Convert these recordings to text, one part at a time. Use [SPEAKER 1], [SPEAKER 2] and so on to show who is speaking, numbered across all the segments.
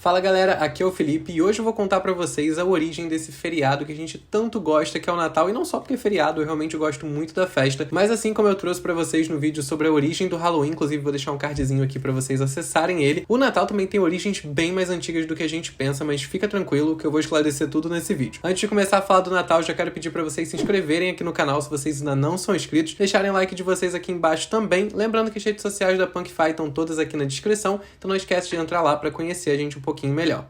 [SPEAKER 1] Fala galera, aqui é o Felipe e hoje eu vou contar pra vocês a origem desse feriado que a gente tanto gosta, que é o Natal, e não só porque é feriado, eu realmente gosto muito da festa, mas assim como eu trouxe pra vocês no vídeo sobre a origem do Halloween, inclusive vou deixar um cardzinho aqui pra vocês acessarem ele, o Natal também tem origens bem mais antigas do que a gente pensa, mas fica tranquilo que eu vou esclarecer tudo nesse vídeo. Antes de começar a falar do Natal, já quero pedir pra vocês se inscreverem aqui no canal se vocês ainda não são inscritos, deixarem o like de vocês aqui embaixo também, lembrando que as redes sociais da Punkfy estão todas aqui na descrição, então não esquece de entrar lá pra conhecer a gente um pouquinho melhor.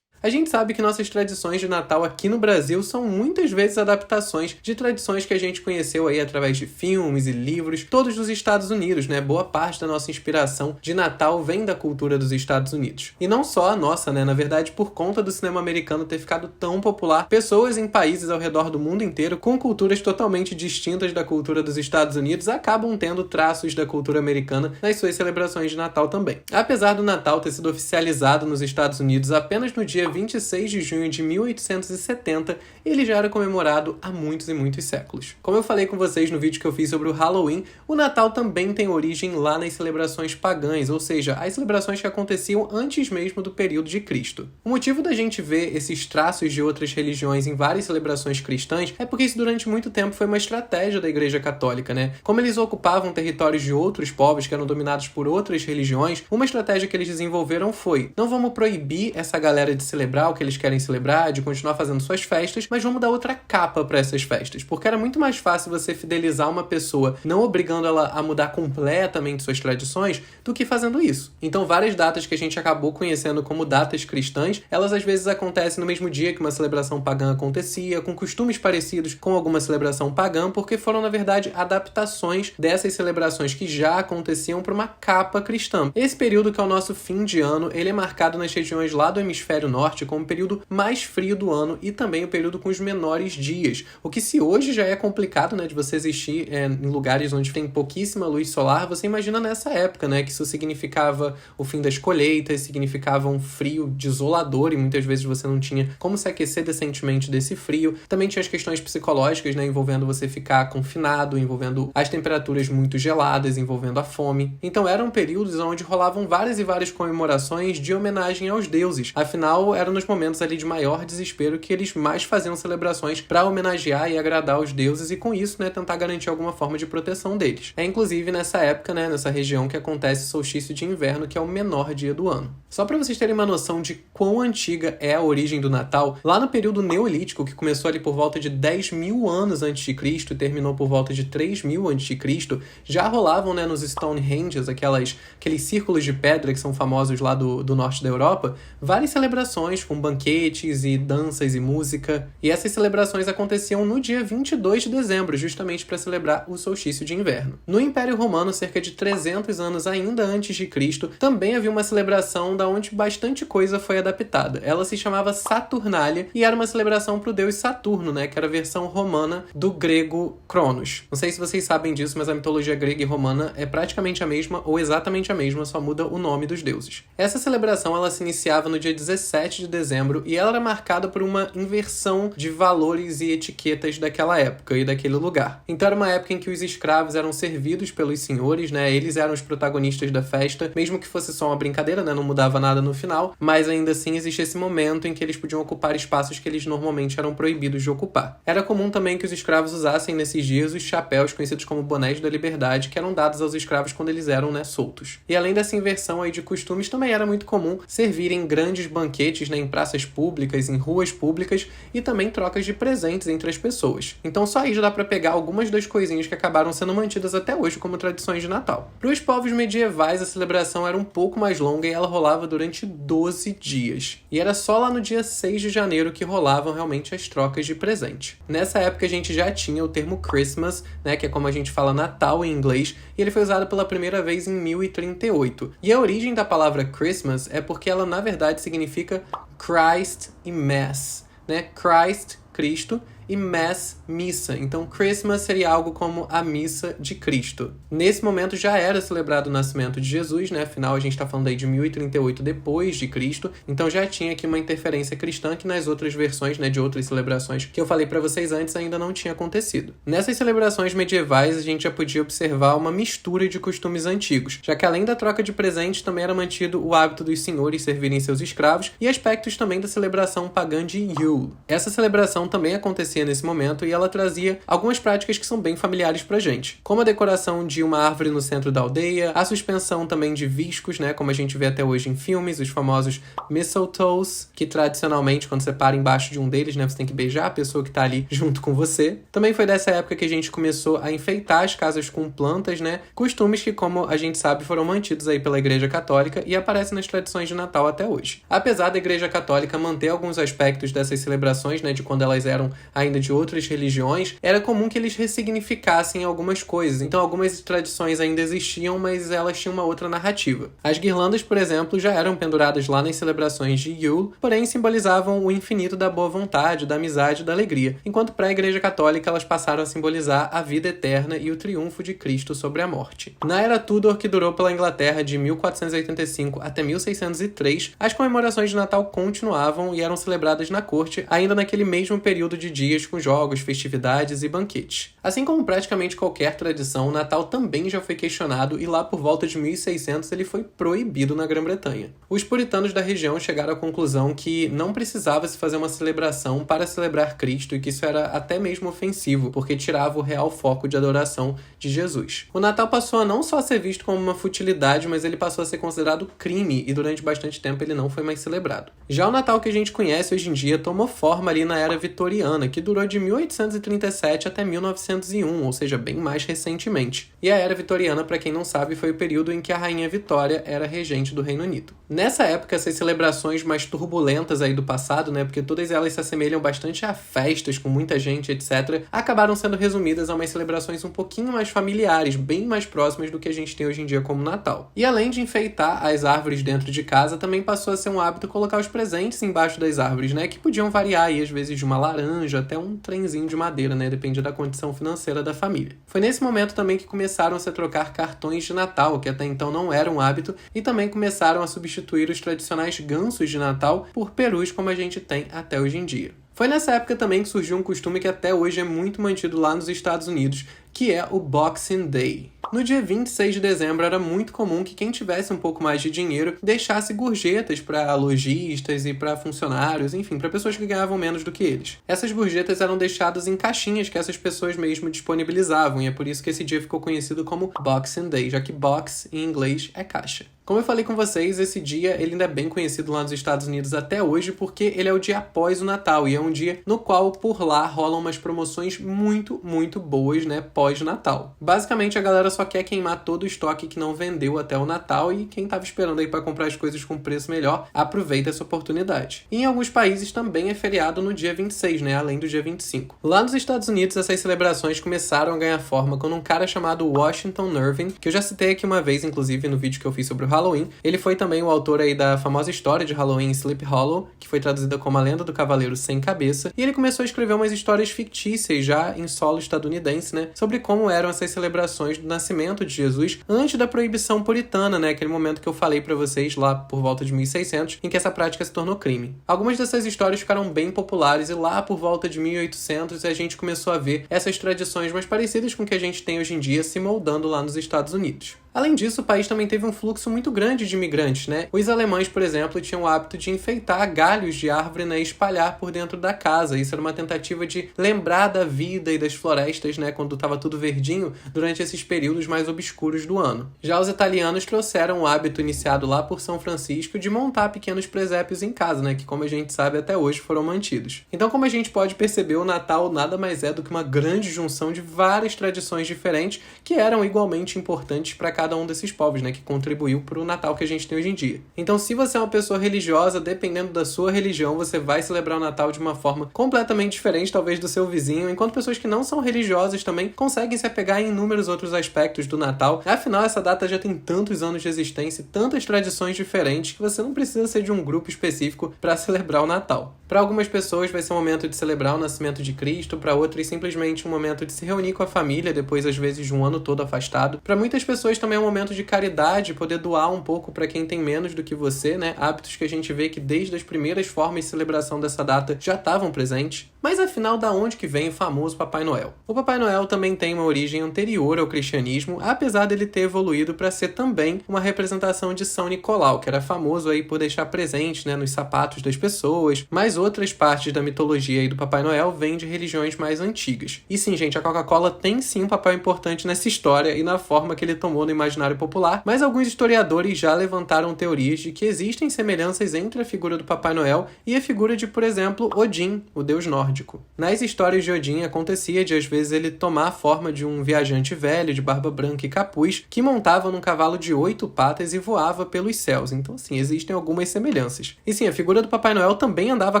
[SPEAKER 1] A gente sabe que nossas tradições de Natal aqui no Brasil são muitas vezes adaptações de tradições que a gente conheceu aí através de filmes e livros, todos dos Estados Unidos, né? Boa parte da nossa inspiração de Natal vem da cultura dos Estados Unidos. E não só a nossa, né? Na verdade, por conta do cinema americano ter ficado tão popular, pessoas em países ao redor do mundo inteiro com culturas totalmente distintas da cultura dos Estados Unidos acabam tendo traços da cultura americana nas suas celebrações de Natal também. Apesar do Natal ter sido oficializado nos Estados Unidos apenas no dia 26 de junho de 1870, ele já era comemorado há muitos e muitos séculos. Como eu falei com vocês no vídeo que eu fiz sobre o Halloween, o Natal também tem origem lá nas celebrações pagãs, ou seja, as celebrações que aconteciam antes mesmo do período de Cristo. O motivo da gente ver esses traços de outras religiões em várias celebrações cristãs é porque isso durante muito tempo foi uma estratégia da Igreja Católica, né? Como eles ocupavam territórios de outros povos que eram dominados por outras religiões, uma estratégia que eles desenvolveram foi: não vamos proibir essa galera de celebrar o que eles querem celebrar, de continuar fazendo suas festas, mas vamos dar outra capa para essas festas, porque era muito mais fácil você fidelizar uma pessoa não obrigando ela a mudar completamente suas tradições do que fazendo isso. Então várias datas que a gente acabou conhecendo como datas cristãs, elas às vezes acontecem no mesmo dia que uma celebração pagã acontecia, com costumes parecidos com alguma celebração pagã, porque foram na verdade adaptações dessas celebrações que já aconteciam para uma capa cristã. Esse período, que é o nosso fim de ano, ele é marcado nas regiões lá do hemisfério norte como o período mais frio do ano e também o período com os menores dias. O que, se hoje já é complicado, né, de você existir em lugares onde tem pouquíssima luz solar, você imagina nessa época, né, que isso significava o fim das colheitas, significava um frio desolador e muitas vezes você não tinha como se aquecer decentemente desse frio. Também tinha as questões psicológicas, né, envolvendo você ficar confinado, envolvendo as temperaturas muito geladas, envolvendo a fome. Então eram períodos onde rolavam várias e várias comemorações de homenagem aos deuses. Afinal, eram nos momentos ali de maior desespero que eles mais faziam celebrações para homenagear e agradar os deuses e com isso, né, tentar garantir alguma forma de proteção deles. É inclusive nessa época, né, nessa região que acontece o solstício de inverno, que é o menor dia do ano. Só para vocês terem uma noção de quão antiga é a origem do Natal, lá no período neolítico, que começou ali por volta de 10.000 anos antes de Cristo e terminou por volta de 3.000 antes de Cristo, já rolavam, né, nos Stonehenges, aqueles círculos de pedra que são famosos lá do norte da Europa, várias celebrações com banquetes e danças e música. E essas celebrações aconteciam no dia 22 de dezembro, justamente para celebrar o solstício de inverno. No Império Romano, cerca de 300 anos ainda antes de Cristo, também havia uma celebração da onde bastante coisa foi adaptada. Ela se chamava Saturnália e era uma celebração para o deus Saturno, né, que era a versão romana do grego Cronos. Não sei se vocês sabem disso, mas a mitologia grega e romana é praticamente a mesma ou exatamente a mesma, só muda o nome dos deuses. Essa celebração ela se iniciava no dia 17 de dezembro e ela era marcada por uma inversão de valores e etiquetas daquela época e daquele lugar. Então era uma época em que os escravos eram servidos pelos senhores, né? Eles eram os protagonistas da festa, mesmo que fosse só uma brincadeira, né? Não mudava nada no final, mas ainda assim existia esse momento em que eles podiam ocupar espaços que eles normalmente eram proibidos de ocupar. Era comum também que os escravos usassem nesses dias os chapéus conhecidos como bonés da liberdade, que eram dados aos escravos quando eles eram, né, soltos. E além dessa inversão aí de costumes, também era muito comum servirem grandes banquetes, né, em praças públicas, em ruas públicas e também trocas de presentes entre as pessoas. Então só aí já dá pra pegar algumas das coisinhas que acabaram sendo mantidas até hoje como tradições de Natal. Para os povos medievais, a celebração era um pouco mais longa e ela rolava durante 12 dias. E era só lá no dia 6 de janeiro que rolavam realmente as trocas de presente. Nessa época a gente já tinha o termo Christmas, né, que é como a gente fala Natal em inglês, e ele foi usado pela primeira vez em 1038. E a origem da palavra Christmas é porque ela na verdade significa Christ e Mass, né? Christ, Cristo, e Mass, missa. Então, Christmas seria algo como a missa de Cristo. Nesse momento já era celebrado o nascimento de Jesus, né? Afinal, a gente está falando aí de 1038 depois de Cristo, então já tinha aqui uma interferência cristã que nas outras versões, né, de outras celebrações que eu falei para vocês antes ainda não tinha acontecido. Nessas celebrações medievais, a gente já podia observar uma mistura de costumes antigos, já que além da troca de presentes também era mantido o hábito dos senhores servirem seus escravos e aspectos também da celebração pagã de Yule. Essa celebração também acontecia nesse momento e ela trazia algumas práticas que são bem familiares pra gente, como a decoração de uma árvore no centro da aldeia, a suspensão também de viscos, né, como a gente vê até hoje em filmes, os famosos mistletoes, que tradicionalmente quando você para embaixo de um deles, né, você tem que beijar a pessoa que tá ali junto com você. Também foi dessa época que a gente começou a enfeitar as casas com plantas, né, costumes que, como a gente sabe, foram mantidos aí pela Igreja Católica e aparecem nas tradições de Natal até hoje. Apesar da Igreja Católica manter alguns aspectos dessas celebrações, né, de quando elas eram ainda de outras religiões, era comum que eles ressignificassem algumas coisas. Então algumas tradições ainda existiam, mas elas tinham uma outra narrativa. As guirlandas, por exemplo, já eram penduradas lá nas celebrações de Yule, porém simbolizavam o infinito da boa vontade, da amizade e da alegria, enquanto para a Igreja Católica elas passaram a simbolizar a vida eterna e o triunfo de Cristo sobre a morte. Na Era Tudor, que durou pela Inglaterra de 1485 até 1603, as comemorações de Natal continuavam e eram celebradas na corte, ainda naquele mesmo período de dias com jogos, festividades e banquetes. Assim como praticamente qualquer tradição, o Natal também já foi questionado e lá por volta de 1600 ele foi proibido na Grã-Bretanha. Os puritanos da região chegaram à conclusão que não precisava se fazer uma celebração para celebrar Cristo e que isso era até mesmo ofensivo, porque tirava o real foco de adoração de Jesus. O Natal passou a não só ser visto como uma futilidade, mas ele passou a ser considerado crime e durante bastante tempo ele não foi mais celebrado. Já o Natal que a gente conhece hoje em dia tomou forma ali na Era Vitoriana, que durou de 1837 até 1901, ou seja, bem mais recentemente. E a Era Vitoriana, para quem não sabe, foi o período em que a Rainha Vitória era regente do Reino Unido. Nessa época, essas celebrações mais turbulentas aí do passado, né, porque todas elas se assemelham bastante a festas com muita gente, etc., acabaram sendo resumidas a umas celebrações um pouquinho mais familiares, bem mais próximas do que a gente tem hoje em dia como Natal. E além de enfeitar as árvores dentro de casa, também passou a ser um hábito colocar os presentes embaixo das árvores, né, que podiam variar aí, às vezes de uma laranja até um trenzinho de madeira, né, depende da condição financeira da família. Foi nesse momento também que começaram a se trocar cartões de Natal, que até então não era um hábito, e também começaram a substituir os tradicionais gansos de Natal por perus como a gente tem até hoje em dia. Foi nessa época também que surgiu um costume que até hoje é muito mantido lá nos Estados Unidos, que é o Boxing Day. No dia 26 de dezembro era muito comum que quem tivesse um pouco mais de dinheiro deixasse gorjetas para lojistas e para funcionários, enfim, para pessoas que ganhavam menos do que eles. Essas gorjetas eram deixadas em caixinhas que essas pessoas mesmo disponibilizavam, e é por isso que esse dia ficou conhecido como Boxing Day, já que box em inglês é caixa. Como eu falei com vocês, esse dia ele ainda é bem conhecido lá nos Estados Unidos até hoje porque ele é o dia após o Natal e é um dia no qual por lá rolam umas promoções muito, muito boas, né, pós-Natal. Basicamente a galera só quer queimar todo o estoque que não vendeu até o Natal e quem tava esperando aí para comprar as coisas com preço melhor, aproveita essa oportunidade. E em alguns países também é feriado no dia 26, né, além do dia 25. Lá nos Estados Unidos essas celebrações começaram a ganhar forma quando um cara chamado Washington Irving, que eu já citei aqui uma vez inclusive no vídeo que eu fiz sobre o Halloween, ele foi também o autor aí da famosa história de Halloween Sleepy Hollow, que foi traduzida como A Lenda do Cavaleiro Sem Cabeça, e ele começou a escrever umas histórias fictícias já em solo estadunidense, né, sobre como eram essas celebrações do nascimento de Jesus antes da proibição puritana, né, aquele momento que eu falei pra vocês lá por volta de 1600, em que essa prática se tornou crime. Algumas dessas histórias ficaram bem populares e lá por volta de 1800 a gente começou a ver essas tradições mais parecidas com o que a gente tem hoje em dia se moldando lá nos Estados Unidos. Além disso, o país também teve um fluxo muito grande de imigrantes, né? Os alemães, por exemplo, tinham o hábito de enfeitar galhos de árvore, né, e espalhar por dentro da casa. Isso era uma tentativa de lembrar da vida e das florestas, né, quando estava tudo verdinho, durante esses períodos mais obscuros do ano. Já os italianos trouxeram o hábito iniciado lá por São Francisco de montar pequenos presépios em casa, né, que como a gente sabe até hoje foram mantidos. Então, como a gente pode perceber, o Natal nada mais é do que uma grande junção de várias tradições diferentes que eram igualmente importantes para cada um desses povos, né, que contribuiu para o Natal que a gente tem hoje em dia. Então, se você é uma pessoa religiosa, dependendo da sua religião, você vai celebrar o Natal de uma forma completamente diferente, talvez, do seu vizinho, enquanto pessoas que não são religiosas também conseguem se apegar em inúmeros outros aspectos do Natal. Afinal, essa data já tem tantos anos de existência e tantas tradições diferentes que você não precisa ser de um grupo específico para celebrar o Natal. Para algumas pessoas vai ser um momento de celebrar o nascimento de Cristo, para outras simplesmente um momento de se reunir com a família depois, às vezes, de um ano todo afastado. Para muitas pessoas também é um momento de caridade, poder doar um pouco para quem tem menos do que você, né? Hábitos que a gente vê que desde as primeiras formas de celebração dessa data já estavam presentes. Mas afinal, da onde que vem o famoso Papai Noel? O Papai Noel também tem uma origem anterior ao cristianismo, apesar dele ter evoluído para ser também uma representação de São Nicolau, que era famoso aí por deixar presente, né, nos sapatos das pessoas, mas outras partes da mitologia aí do Papai Noel vêm de religiões mais antigas. E sim, gente, a Coca-Cola tem sim um papel importante nessa história e na forma que ele tomou no imaginário popular, mas alguns historiadores já levantaram teorias de que existem semelhanças entre a figura do Papai Noel e a figura de, por exemplo, Odin, o deus nórdico. Nas histórias de Odin acontecia de às vezes ele tomar a forma de um viajante velho de barba branca e capuz que montava num cavalo de 8 patas e voava pelos céus. Então, sim, existem algumas semelhanças. E sim, a figura do Papai Noel também andava a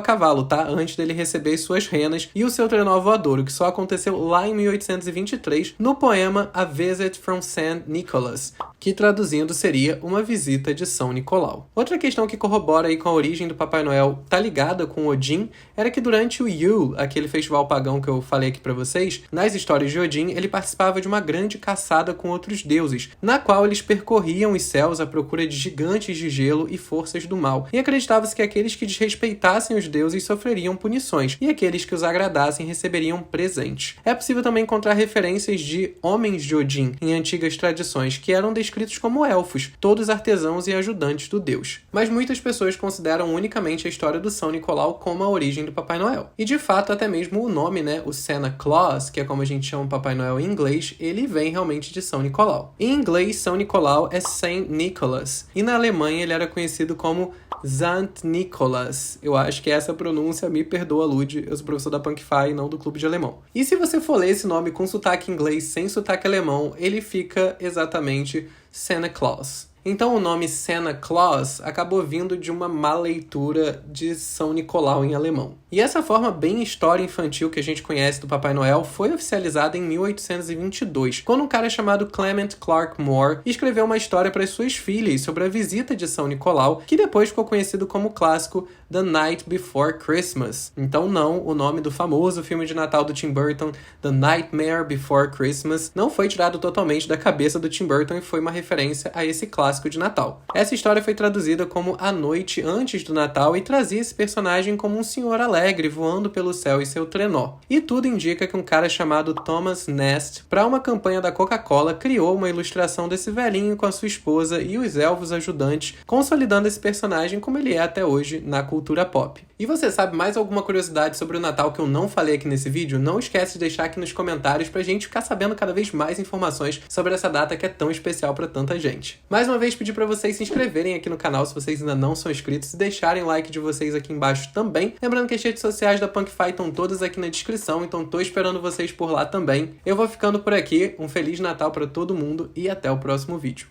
[SPEAKER 1] cavalo, tá? Antes dele receber as suas renas e o seu trenó voador, o que só aconteceu lá em 1823 no poema A Visit from St. Nicholas, que traduzindo seria Uma Visita de São Nicolau. Outra questão que corrobora aí com a origem do Papai Noel tá ligada com Odin era que durante o Yule, aquele festival pagão que eu falei aqui pra vocês, nas histórias de Odin, ele participava de uma grande caçada com outros deuses, na qual eles percorriam os céus à procura de gigantes de gelo e forças do mal. E acreditava-se que aqueles que desrespeitassem os deuses sofreriam punições, e aqueles que os agradassem receberiam presentes. É possível também encontrar referências de homens de Odin em antigas tradições, que eram descritos como elfos, todos artesãos e ajudantes do deus. Mas muitas pessoas consideram unicamente a história do São Nicolau como a origem do Papai Noel. E de fato, até mesmo o nome, né, o Santa Claus, que é como a gente chama o Papai Noel em inglês, ele vem realmente de São Nicolau. Em inglês, São Nicolau é Saint Nicholas, e na Alemanha ele era conhecido como Sankt Nikolaus. Eu acho que essa pronúncia, me perdoa, Lud, eu sou professor da Punkify e não do Clube de Alemão. E se você for ler esse nome com sotaque inglês sem sotaque alemão, ele fica exatamente Santa Claus. Então o nome Santa Claus acabou vindo de uma má leitura de São Nicolau em alemão. E essa forma bem história infantil que a gente conhece do Papai Noel foi oficializada em 1822, quando um cara chamado Clement Clarke Moore escreveu uma história para as suas filhas sobre a visita de São Nicolau, que depois ficou conhecido como o clássico The Night Before Christmas. Então não, o nome do famoso filme de Natal do Tim Burton, The Nightmare Before Christmas, não foi tirado totalmente da cabeça do Tim Burton e foi uma referência a esse clássico de Natal. Essa história foi traduzida como A Noite Antes do Natal e trazia esse personagem como um senhor alegre voando pelo céu em seu trenó. E tudo indica que um cara chamado Thomas Nast, para uma campanha da Coca-Cola, criou uma ilustração desse velhinho com a sua esposa e os elfos ajudantes, consolidando esse personagem como ele é até hoje na cultura pop. E você sabe mais alguma curiosidade sobre o Natal que eu não falei aqui nesse vídeo? Não esquece de deixar aqui nos comentários pra gente ficar sabendo cada vez mais informações sobre essa data que é tão especial pra tanta gente. Mais uma vez, pedir pra vocês se inscreverem aqui no canal se vocês ainda não são inscritos e deixarem o like de vocês aqui embaixo também. Lembrando que as redes sociais da Punkify estão todas aqui na descrição, então tô esperando vocês por lá também. Eu vou ficando por aqui, um Feliz Natal pra todo mundo e até o próximo vídeo.